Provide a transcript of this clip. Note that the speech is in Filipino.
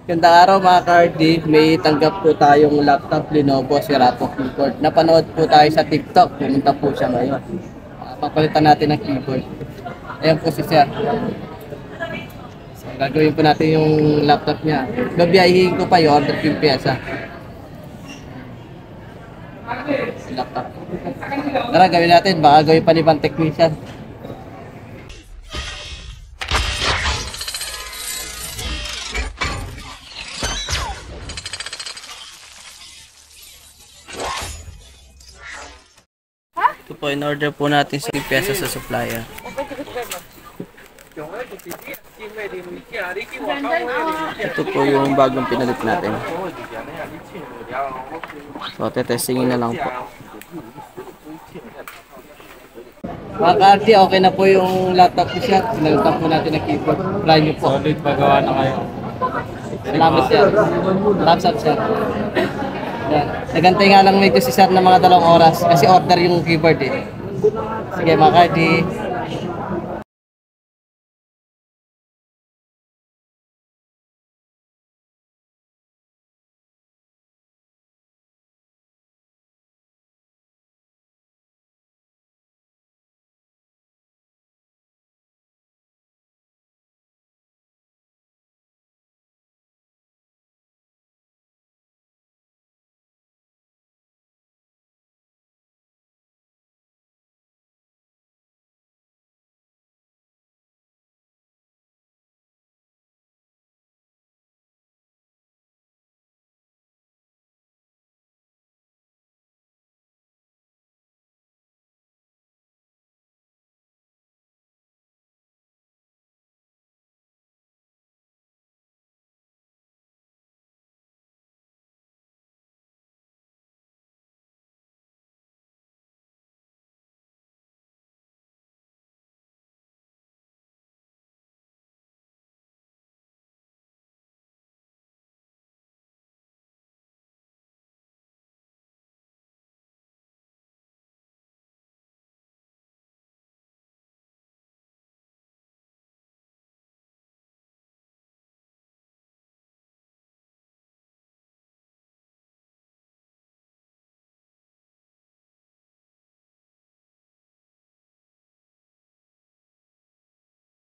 Gandang araw mga Cardi, may tanggap po tayong laptop Lenovo Serato keyboard. Napanood po tayo sa TikTok, pumunta po siya ngayon. Papalitan natin ang keyboard. Ayan po si Sir. So, gagawin po natin yung laptop niya. Babiyahihin ko pa yung order ko yung pyesa. Laptop. Tara, gawin natin. Baka gawin pa ni ibang technician. Ito po, in-order po natin sa pyesa sa supplier. Ito po yung bagong pinalit natin. So, tetestingin na lang po. Mga Cardi, okay na po yung laptop ko siya. Sinalitan po natin ang keyboard. Try nyo po. Solid pagawa na kayo. Salamat sir. Thumbs up sir. Yan. Nagantay nga lang medyo si sir ng mga 2 oras kasi order yung keyboard eh. Sige mga Cardi.